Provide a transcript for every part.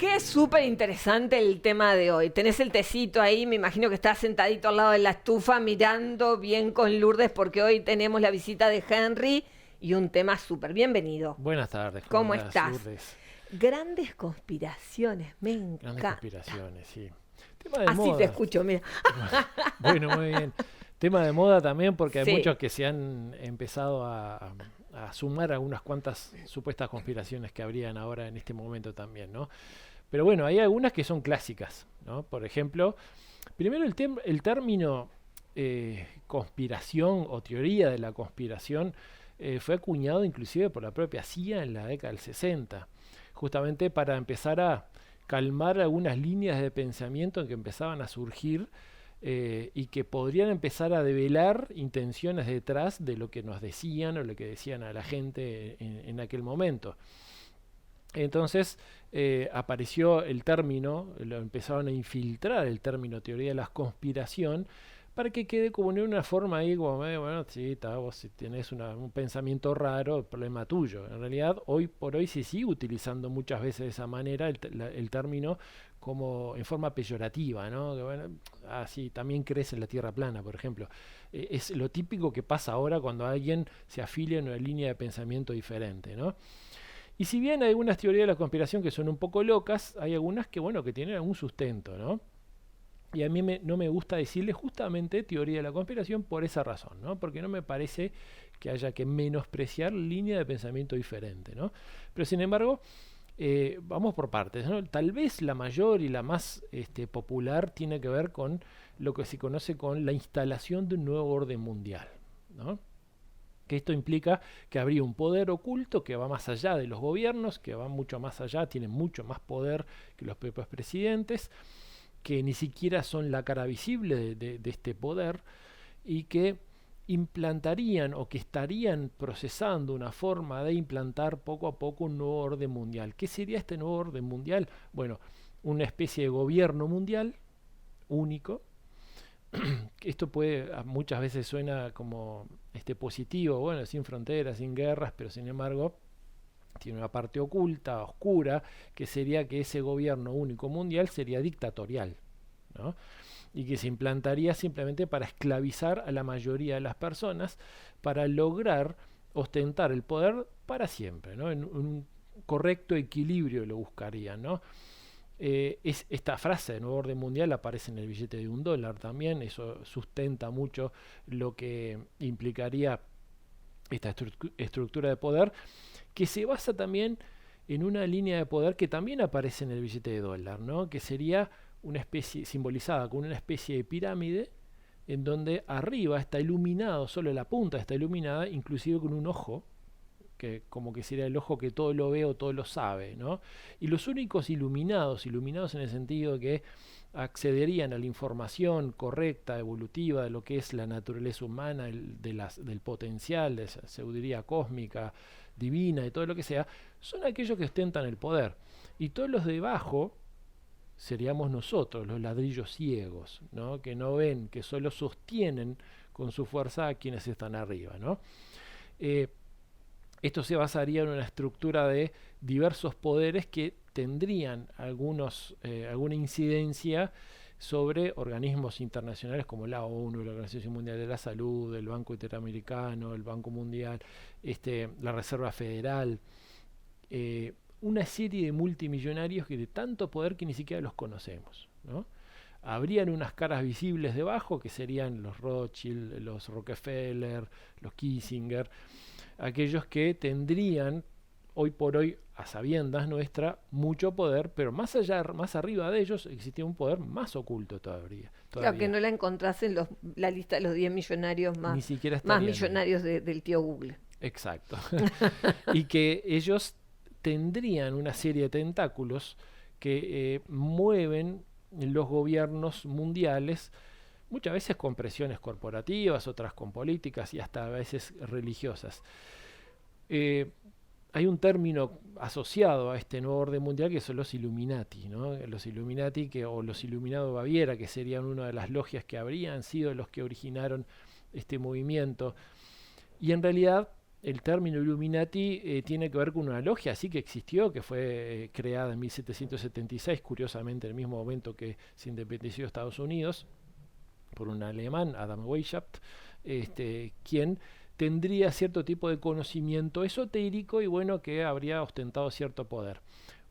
Qué súper interesante el tema de hoy. Tenés el tecito ahí, me imagino que estás sentadito al lado de la estufa mirando bien con Lourdes porque hoy tenemos la visita de Henry y un tema súper. Bienvenido. Buenas tardes, ¿cómo ¿Cómo andás, estás? Lourdes? Grandes conspiraciones, me Grandes encanta. conspiraciones, sí. Tema de Así te moda. escucho, mira. Bueno, muy bien. Tema de moda también porque hay Sí. muchos que se han empezado a sumar a unas cuantas supuestas conspiraciones que habrían ahora en este momento también, ¿no? Pero bueno, hay algunas que son clásicas, ¿no? Por ejemplo, primero el término conspiración o teoría de la conspiración fue acuñado inclusive por la propia CIA en la década del 60, justamente para empezar a calmar algunas líneas de pensamiento que empezaban a surgir y que podrían empezar a develar intenciones detrás de lo que nos decían o lo que decían a la gente en aquel momento. Entonces apareció el término, lo empezaron a infiltrar el término teoría de la conspiración para que quede como en una forma ahí como, bueno, sí, vos si tenés un pensamiento raro, problema tuyo. En realidad, hoy por hoy se sigue utilizando muchas veces de esa manera el término como en forma peyorativa, ¿no? Que bueno, sí, también crees en la tierra plana, por ejemplo. Es lo típico que pasa ahora cuando alguien se afilia en una línea de pensamiento diferente, ¿no? Y si bien hay algunas teorías de la conspiración que son un poco locas, hay algunas que, bueno, que tienen algún sustento, ¿no? Y a mí no me gusta decirle justamente teoría de la conspiración por esa razón, ¿no? Porque no me parece que haya que menospreciar línea de pensamiento diferente, ¿no? Pero sin embargo, vamos por partes, ¿no? Tal vez la mayor y la más popular tiene que ver con lo que se conoce con la instalación de un nuevo orden mundial, ¿no? Que esto implica que habría un poder oculto que va más allá de los gobiernos, que va mucho más allá, tiene mucho más poder que los propios presidentes, que ni siquiera son la cara visible de este poder y que implantarían o que estarían procesando una forma de implantar poco a poco un nuevo orden mundial. ¿Qué sería este nuevo orden mundial? Bueno, una especie de gobierno mundial único. Esto muchas veces suena como positivo, bueno, sin fronteras, sin guerras, pero sin embargo tiene una parte oculta, oscura, que sería que ese gobierno único mundial sería dictatorial, ¿no? Y que se implantaría simplemente para esclavizar a la mayoría de las personas, para lograr ostentar el poder para siempre, ¿no? En un correcto equilibrio lo buscarían, ¿no? Esta frase de nuevo orden mundial aparece en el billete de $1 también, eso sustenta mucho lo que implicaría esta estructura de poder, que se basa también en una línea de poder que también aparece en el billete de dólar, ¿no? Que sería una especie, simbolizada con una especie de pirámide, en donde arriba está iluminado, solo la punta está iluminada, inclusive con un ojo, que como que sería el ojo que todo lo ve o todo lo sabe, ¿no? Y los únicos iluminados en el sentido de que accederían a la información correcta, evolutiva, de lo que es la naturaleza humana, del potencial, de esa sabiduría cósmica, divina y todo lo que sea, son aquellos que ostentan el poder. Y todos los de abajo seríamos nosotros, los ladrillos ciegos, ¿no? Que no ven, que solo sostienen con su fuerza a quienes están arriba, ¿no? Esto se basaría en una estructura de diversos poderes que tendrían alguna incidencia sobre organismos internacionales como la ONU, la Organización Mundial de la Salud, el Banco Interamericano, el Banco Mundial, la Reserva Federal, una serie de multimillonarios que de tanto poder que ni siquiera los conocemos, ¿no? Habrían unas caras visibles debajo que serían los Rothschild, los Rockefeller, los Kissinger, aquellos que tendrían hoy por hoy, a sabiendas nuestra, mucho poder, pero más allá, más arriba de ellos existía un poder más oculto todavía. Claro, que no la encontrás en la lista de los 10 millonarios Ni más, siquiera más estarían ahí. millonarios del tío Google. Exacto. Y que ellos tendrían una serie de tentáculos que mueven los gobiernos mundiales, muchas veces con presiones corporativas, otras con políticas y hasta a veces religiosas. Hay un término asociado a este nuevo orden mundial que son los Illuminati, ¿no? Los Illuminati o los Iluminados de Baviera, que serían una de las logias que habrían sido los que originaron este movimiento. Y en realidad el término Illuminati tiene que ver con una logia, sí que existió, que fue creada en 1776, curiosamente en el mismo momento que se independeció Estados Unidos, por un alemán, Adam Weishaupt, quien tendría cierto tipo de conocimiento esotérico y bueno, que habría ostentado cierto poder.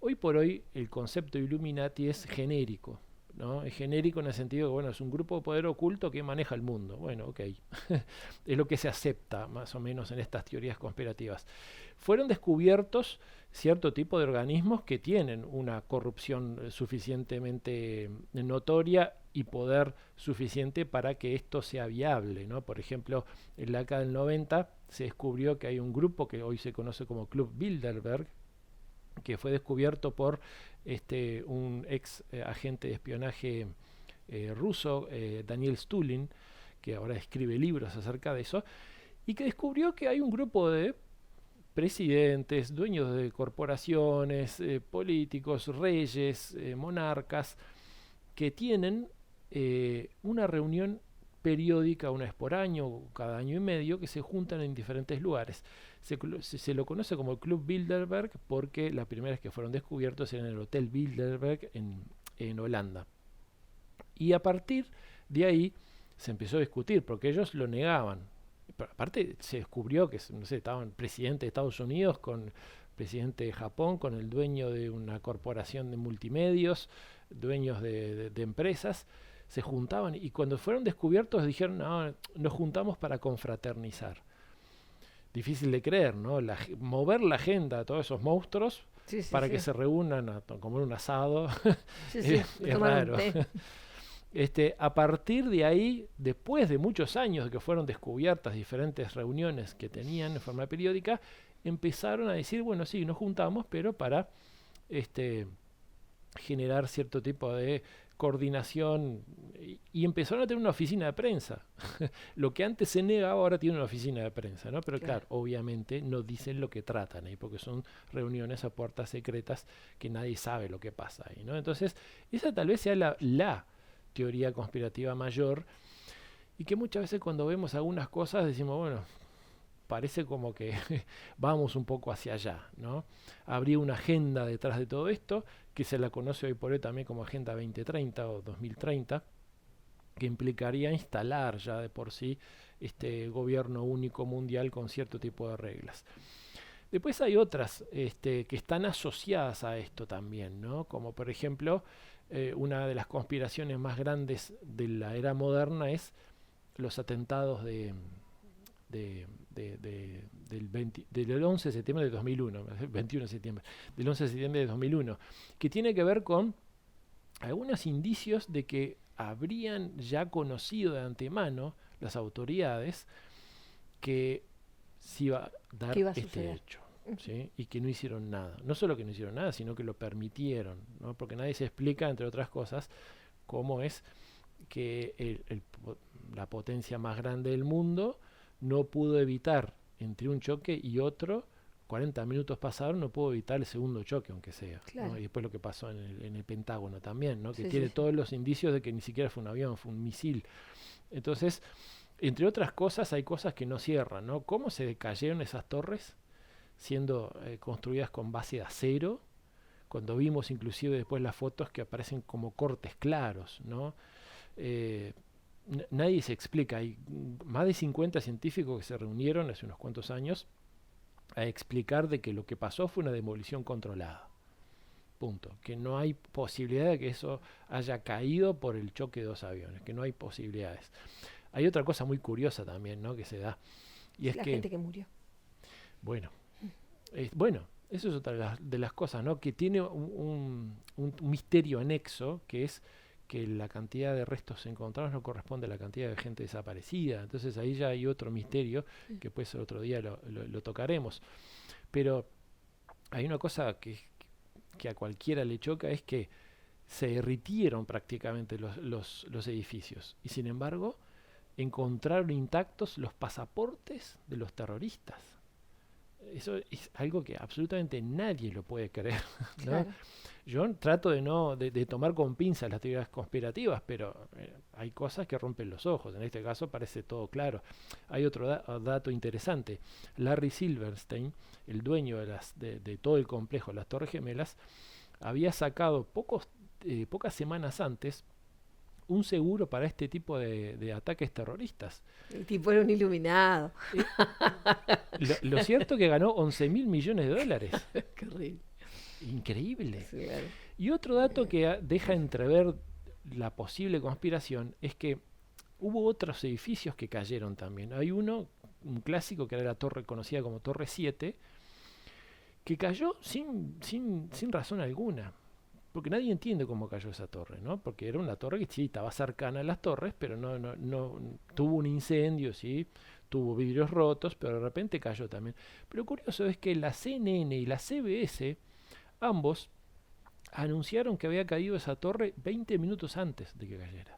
Hoy por hoy el concepto Illuminati es genérico, ¿no? Es genérico en el sentido que, bueno, es un grupo de poder oculto que maneja el mundo. Bueno, ok. Es lo que se acepta más o menos en estas teorías conspirativas. Fueron descubiertos cierto tipo de organismos que tienen una corrupción suficientemente notoria y poder suficiente para que esto sea viable, ¿no? Por ejemplo, en la década del 90 se descubrió que hay un grupo que hoy se conoce como Club Bilderberg, que fue descubierto por un ex agente de espionaje ruso, Daniel Stulin, que ahora escribe libros acerca de eso, y que descubrió que hay un grupo de presidentes, dueños de corporaciones, políticos, reyes, monarcas, que tienen una reunión periódica, una vez por año o cada año y medio, que se juntan en diferentes lugares. Se lo conoce como el Club Bilderberg porque la primera vez que fueron descubiertos era en el Hotel Bilderberg en Holanda. Y a partir de ahí se empezó a discutir porque ellos lo negaban. Pero aparte se descubrió que, no sé, estaban presidente de Estados Unidos con presidente de Japón, con el dueño de una corporación de multimedios, dueños de empresas, se juntaban y cuando fueron descubiertos dijeron, no, nos juntamos para confraternizar. Difícil de creer, ¿no? Mover la agenda a todos esos monstruos para que se reúnan a comer un asado es raro. A partir de ahí, después de muchos años de que fueron descubiertas diferentes reuniones que tenían en forma periódica, empezaron a decir, bueno, sí, nos juntamos, pero para generar cierto tipo de coordinación y empezaron a tener una oficina de prensa. Lo que antes se negaba ahora tiene una oficina de prensa, ¿no? Pero claro, obviamente no dicen lo que tratan ahí, porque son reuniones a puertas secretas que nadie sabe lo que pasa ahí, ¿no? Entonces, esa tal vez sea la teoría conspirativa mayor y que muchas veces cuando vemos algunas cosas decimos, bueno, parece como que vamos un poco hacia allá, ¿no? Habría una agenda detrás de todo esto, que se la conoce hoy por hoy también como Agenda 2030 o 2030, que implicaría instalar ya de por sí este gobierno único mundial con cierto tipo de reglas. Después hay otras que están asociadas a esto también, ¿no? Como por ejemplo, una de las conspiraciones más grandes de la era moderna es los atentados del 11 de septiembre de 2001, 21 de septiembre, del 11 de septiembre de 2001, que tiene que ver con algunos indicios de que habrían ya conocido de antemano las autoridades que se iba a dar este hecho, ¿sí? Y que no hicieron nada. No solo que no hicieron nada, sino que lo permitieron, ¿no? Porque nadie se explica, entre otras cosas, cómo es que la potencia más grande del mundo no pudo evitar entre un choque y otro, 40 minutos pasaron, no pudo evitar el segundo choque, aunque sea, ¿no? Y después lo que pasó en el Pentágono también, ¿no? Que tiene todos los indicios de que ni siquiera fue un avión, fue un misil. Entonces, entre otras cosas, hay cosas que no cierran, ¿no? ¿Cómo se cayeron esas torres siendo construidas con base de acero? Cuando vimos inclusive después las fotos que aparecen como cortes claros, ¿no? Nadie se explica. Hay más de 50 científicos que se reunieron hace unos cuantos años a explicar de que lo que pasó fue una demolición controlada. Punto. Que no hay posibilidad de que eso haya caído por el choque de dos aviones, que no hay posibilidades. Hay otra cosa muy curiosa también, ¿no? Que se da. Y es la que, gente que murió. Bueno, eso es otra de las cosas, ¿no? Que tiene un misterio anexo, que es que la cantidad de restos encontrados no corresponde a la cantidad de gente desaparecida. Entonces ahí ya hay otro misterio que pues otro día lo tocaremos. Pero hay una cosa que a cualquiera le choca, es que se derritieron prácticamente los edificios. Y sin embargo, encontraron intactos los pasaportes de los terroristas. eso es algo que absolutamente nadie lo puede creer, ¿no? Claro. Yo trato de tomar con pinzas las teorías conspirativas, pero hay cosas que rompen los ojos. En este caso parece todo claro. Hay otro dato interesante. Larry Silverstein, el dueño de todo el complejo de las Torres Gemelas, había sacado pocas semanas antes un seguro para este tipo de ataques terroristas. El tipo era un iluminado. Lo cierto es que ganó 11.000 millones de dólares. Qué horrible. Increíble. Sí, claro. Y otro dato que deja entrever la posible conspiración es que hubo otros edificios que cayeron también. Hay un clásico, que era la torre conocida como Torre 7, que cayó sin razón alguna. Porque nadie entiende cómo cayó esa torre, ¿no? Porque era una torre que sí estaba cercana a las torres, pero no tuvo un incendio, sí, tuvo vidrios rotos, pero de repente cayó también. Pero lo curioso es que la CNN y la CBS, ambos anunciaron que había caído esa torre 20 minutos antes de que cayera,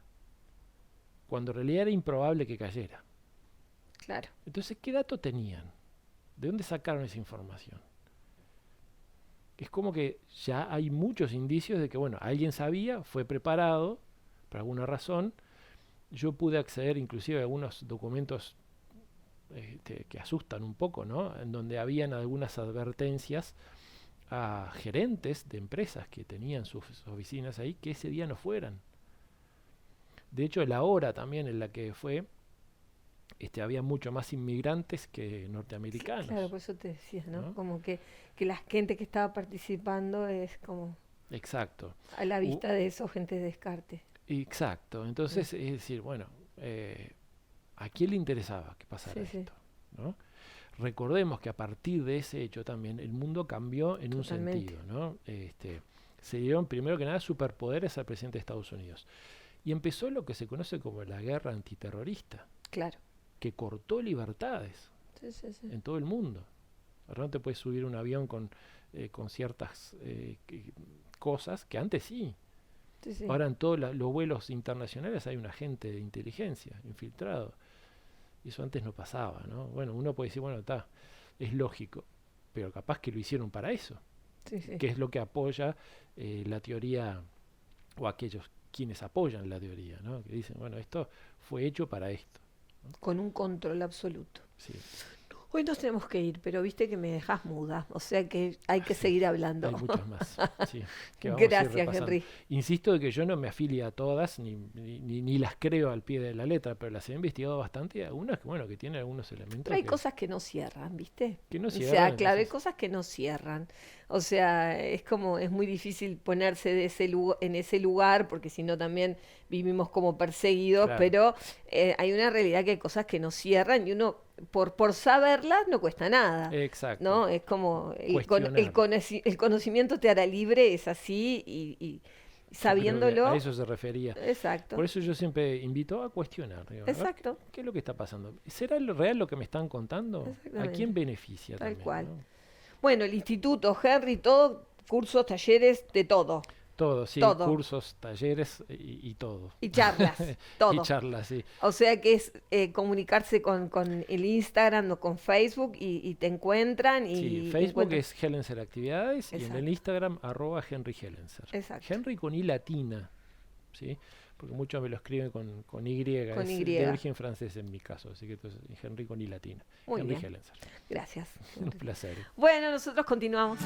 cuando en realidad era improbable que cayera. Claro. Entonces, ¿qué dato tenían? ¿De dónde sacaron esa información? Es como que ya hay muchos indicios de que, bueno, alguien sabía, fue preparado, por alguna razón. Yo pude acceder inclusive a algunos documentos que asustan un poco, ¿no? En donde habían algunas advertencias a gerentes de empresas que tenían sus oficinas ahí, que ese día no fueran. De hecho, la hora también en la que fue, había mucho más inmigrantes que norteamericanos. Claro, por eso te decía, ¿no? ¿No? Como que la gente que estaba participando es como Exacto. a la vista de eso, gente de descarte. Exacto. Entonces, es decir, bueno, ¿a quién le interesaba que pasara Sí, esto? ¿No? Recordemos que a partir de ese hecho también el mundo cambió en un Totalmente. sentido, ¿no? Se dieron primero que nada superpoderes al presidente de Estados Unidos. Y empezó lo que se conoce como la guerra antiterrorista, Claro. que cortó libertades Sí, sí, sí. en todo el mundo. Ahora no te puedes subir un avión con ciertas cosas que antes sí. Sí, sí. Ahora en todos los vuelos internacionales hay un agente de inteligencia infiltrado. Y eso antes no pasaba, ¿no? Bueno, uno puede decir, bueno, está, es lógico, pero capaz que lo hicieron para eso, Sí, sí. que es lo que apoya la teoría, o aquellos quienes apoyan la teoría, ¿no? Que dicen, bueno, esto fue hecho para esto, ¿no? Con un control absoluto. Sí. Hoy nos tenemos que ir, pero viste que me dejas muda, o sea que hay que seguir hablando. Hay muchos más, sí, que vamos a ir Gracias, repasando. Henry. Insisto de que yo no me afilio a todas, ni las creo al pie de la letra, pero las he investigado bastante, y algunas que, bueno, que tienen algunos elementos Pero hay cosas que no cierran, ¿viste? que no O cierran. sea, claro, hay Entonces, cosas que no cierran. O sea, es muy difícil ponerse en ese lugar, porque si no también vivimos como perseguidos, claro, pero hay una realidad que hay cosas que no cierran y uno, por saberlas, no cuesta nada. exacto, ¿No? Es como cuestionar. el conocimiento te hará libre, es así, y Yo creo que sabiéndolo. a eso se refería. Exacto, Por eso yo siempre invito a cuestionar, digo, a ver, exacto, ¿qué es lo que está pasando? ¿Será lo real lo que me están contando? ¿A exactamente. quién beneficia Tal también? cual. ¿No? Bueno, el instituto, Henry, todo, cursos, talleres, de todo. Todo, sí, Todo. cursos, talleres y todo. Y charlas, Y todo. charlas, sí. O sea que es comunicarse con el Instagram o con Facebook y te encuentran y Sí, Facebook encuentran- es Hellenser Actividades y en el Exacto. Instagram @Henry Hellenser. Exacto. Henry con I latina, ¿sí? Porque muchos me lo escriben con Y, Con es Y. de origen francés en mi caso, así que entonces Henry con I latina. Muy Henry bien. Hellenser. Gracias. Un placer. Bueno, nosotros continuamos.